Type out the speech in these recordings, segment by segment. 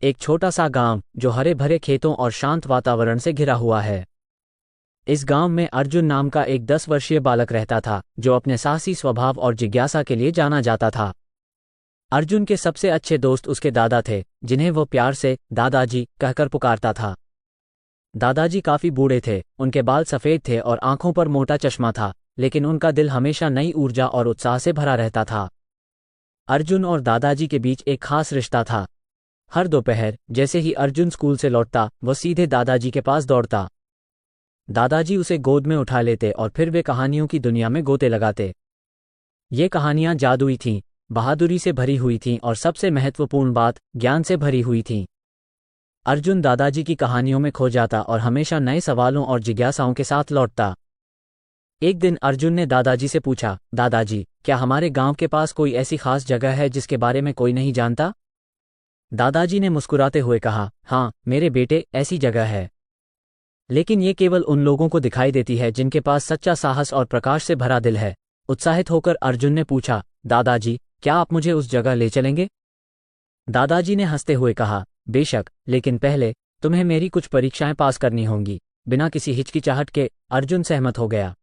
एक छोटा सा गांव जो हरे भरे खेतों और शांत वातावरण से घिरा हुआ है। इस गांव में अर्जुन नाम का एक 10 वर्षीय बालक रहता था जो अपने साहसी स्वभाव और जिज्ञासा के लिए जाना जाता था। अर्जुन के सबसे अच्छे दोस्त उसके दादा थे, जिन्हें वो प्यार से दादाजी कहकर पुकारता था। दादाजी काफी बूढ़े थे, उनके बाल सफेद थे और आंखों पर मोटा चश्मा था, लेकिन उनका दिल हमेशा नई ऊर्जा और उत्साह से भरा रहता था। अर्जुन और दादाजी के बीच एक खास रिश्ता था। हर दोपहर जैसे ही अर्जुन स्कूल से लौटता, वो सीधे दादाजी के पास दौड़ता। दादाजी उसे गोद में उठा लेते और फिर वे कहानियों की दुनिया में गोते लगाते। ये कहानियां जादुई थीं, बहादुरी से भरी हुई थीं और सबसे महत्वपूर्ण बात, ज्ञान से भरी हुई थीं। अर्जुन दादाजी की कहानियों में खो जाता और हमेशा नए सवालों और जिज्ञासाओं के साथ लौटता। एक दिन अर्जुन ने दादाजी से पूछा, दादाजी, क्या हमारे गांव के पास कोई ऐसी खास जगह है जिसके बारे में कोई नहीं जानता? दादाजी ने मुस्कुराते हुए कहा, हाँ मेरे बेटे, ऐसी जगह है, लेकिन ये केवल उन लोगों को दिखाई देती है जिनके पास सच्चा साहस और प्रकाश से भरा दिल है। उत्साहित होकर अर्जुन ने पूछा, दादाजी, क्या आप मुझे उस जगह ले चलेंगे? दादाजी ने हंसते हुए कहा, बेशक, लेकिन पहले तुम्हें मेरी कुछ परीक्षाएं पास करनी होंगी। बिना किसी हिचकिचाहट के अर्जुन सहमत हो गया।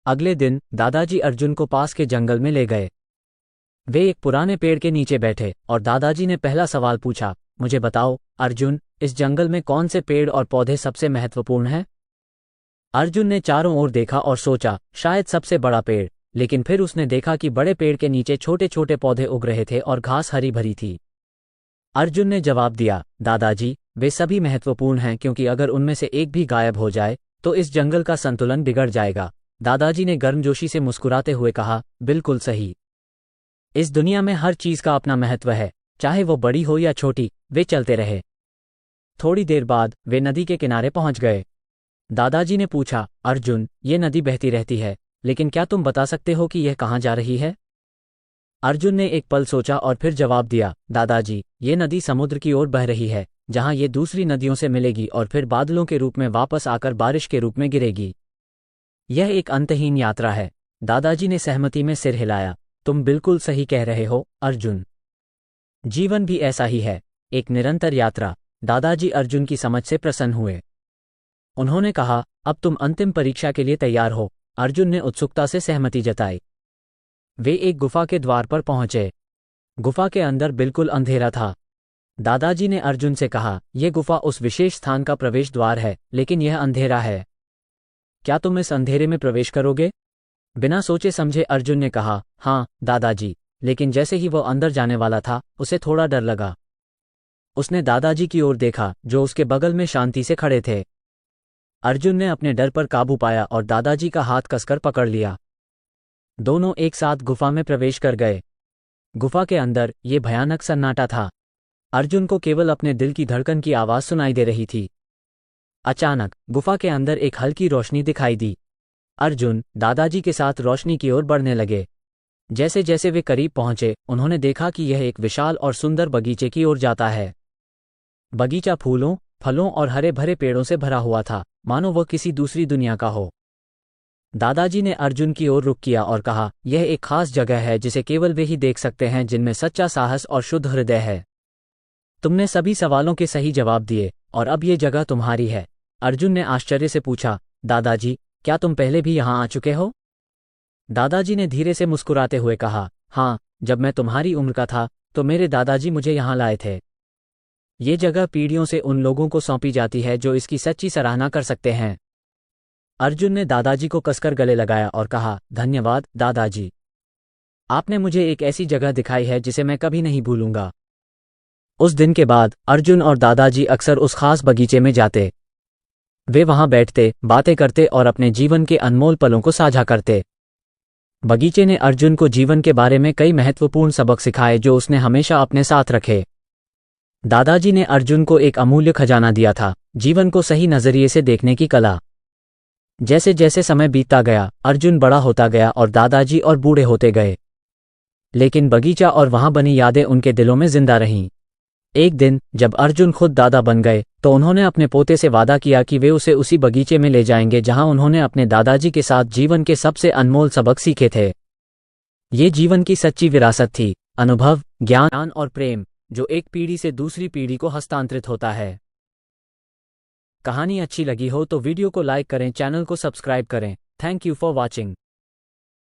अगले दिन दादाजी अर्जुन को पास के जंगल में ले गए। वे एक पुराने पेड़ के नीचे बैठे और दादाजी ने पहला सवाल पूछा, मुझे बताओ अर्जुन, इस जंगल में कौन से पेड़ और पौधे सबसे महत्वपूर्ण हैं? अर्जुन ने चारों ओर देखा और सोचा, शायद सबसे बड़ा पेड़, लेकिन फिर उसने देखा कि बड़े पेड़ के नीचे छोटे छोटे पौधे उग रहे थे और घास हरी भरी थी। अर्जुन ने जवाब दिया, दादाजी, वे सभी महत्वपूर्ण हैं क्योंकि अगर उनमें से एक भी गायब हो जाए तो इस जंगल का संतुलन बिगड़ जाएगा। दादाजी ने गर्मजोशी से मुस्कुराते हुए कहा, बिल्कुल सही। इस दुनिया में हर चीज का अपना महत्व है, चाहे वो बड़ी हो या छोटी, वे चलते रहे। थोड़ी देर बाद वे नदी के किनारे पहुंच गए। दादाजी ने पूछा, अर्जुन, ये नदी बहती रहती है, लेकिन क्या तुम बता सकते हो कि यह कहाँ जा रही है? अर्जुन ने एक पल सोचा और फिर जवाब दिया, दादाजी, ये नदी समुद्र की ओर बह रही है, जहां ये दूसरी नदियों से मिलेगी और फिर बादलों के रूप में वापस आकर बारिश के रूप में गिरेगी। यह एक अंतहीन यात्रा है। दादाजी ने सहमति में सिर हिलाया, तुम बिल्कुल सही कह रहे हो अर्जुन। जीवन भी ऐसा ही है, एक निरंतर यात्रा। दादाजी अर्जुन की समझ से प्रसन्न हुए। उन्होंने कहा, अब तुम अंतिम परीक्षा के लिए तैयार हो। अर्जुन ने उत्सुकता से सहमति जताई। वे एक गुफा के द्वार पर पहुंचे। गुफा के अंदर बिल्कुल अंधेरा था। दादाजी ने अर्जुन से कहा, यह गुफा उस विशेष स्थान का प्रवेश द्वार है, लेकिन यह अंधेरा है। क्या तुम इस अंधेरे में प्रवेश करोगे? बिना सोचे समझे अर्जुन ने कहा, हाँ दादाजी, लेकिन जैसे ही वो अंदर जाने वाला था, उसे थोड़ा डर लगा। उसने दादाजी की ओर देखा, जो उसके बगल में शांति से खड़े थे। अर्जुन ने अपने डर पर काबू पाया और दादाजी का हाथ कसकर पकड़ लिया। दोनों एक साथ गुफा में प्रवेश कर गए। गुफा के अंदर ये भयानक सन्नाटा था। अर्जुन को केवल अपने दिल की धड़कन की आवाज सुनाई दे रही थी। अचानक गुफा के अंदर एक हल्की रोशनी दिखाई दी। अर्जुन दादाजी के साथ रोशनी की ओर बढ़ने लगे। जैसे जैसे वे करीब पहुंचे, उन्होंने देखा कि यह एक विशाल और सुंदर बगीचे की ओर जाता है। बगीचा फूलों, फलों और हरे भरे पेड़ों से भरा हुआ था, मानो वह किसी दूसरी दुनिया का हो। दादाजी ने अर्जुन की ओर रुख किया और कहा, यह एक खास जगह है जिसे केवल वे ही देख सकते हैं जिनमें सच्चा साहस और शुद्ध हृदय है। तुमने सभी सवालों के सही जवाब दिए और अब ये जगह तुम्हारी है। अर्जुन ने आश्चर्य से पूछा, दादाजी, क्या तुम पहले भी यहाँ आ चुके हो? दादाजी ने धीरे से मुस्कुराते हुए कहा, हाँ, जब मैं तुम्हारी उम्र का था तो मेरे दादाजी मुझे यहाँ लाए थे। ये जगह पीढ़ियों से उन लोगों को सौंपी जाती है जो इसकी सच्ची सराहना कर सकते हैं। अर्जुन ने दादाजी को कसकर गले लगाया और कहा, धन्यवाद दादाजी, आपने मुझे एक ऐसी जगह दिखाई है जिसे मैं कभी नहीं भूलूंगा। उस दिन के बाद अर्जुन और दादाजी अक्सर उस खास बगीचे में जाते। वे वहां बैठते, बातें करते और अपने जीवन के अनमोल पलों को साझा करते। बगीचे ने अर्जुन को जीवन के बारे में कई महत्वपूर्ण सबक सिखाए जो उसने हमेशा अपने साथ रखे। दादाजी ने अर्जुन को एक अमूल्य खजाना दिया था, जीवन को सही नजरिए से देखने की कला। जैसे जैसे समय बीतता गया, अर्जुन बड़ा होता गया और दादाजी और बूढ़े होते गए, लेकिन बगीचा और वहां बनी यादें उनके दिलों में जिंदा रहीं। एक दिन जब अर्जुन खुद दादा बन गए तो उन्होंने अपने पोते से वादा किया कि वे उसे उसी बगीचे में ले जाएंगे जहां उन्होंने अपने दादाजी के साथ जीवन के सबसे अनमोल सबक सीखे थे। ये जीवन की सच्ची विरासत थी, अनुभव, ज्ञान और प्रेम, जो एक पीढ़ी से दूसरी पीढ़ी को हस्तांतरित होता है। कहानी अच्छी लगी हो तो वीडियो को लाइक करें, चैनल को सब्सक्राइब करें। Thank you for watching.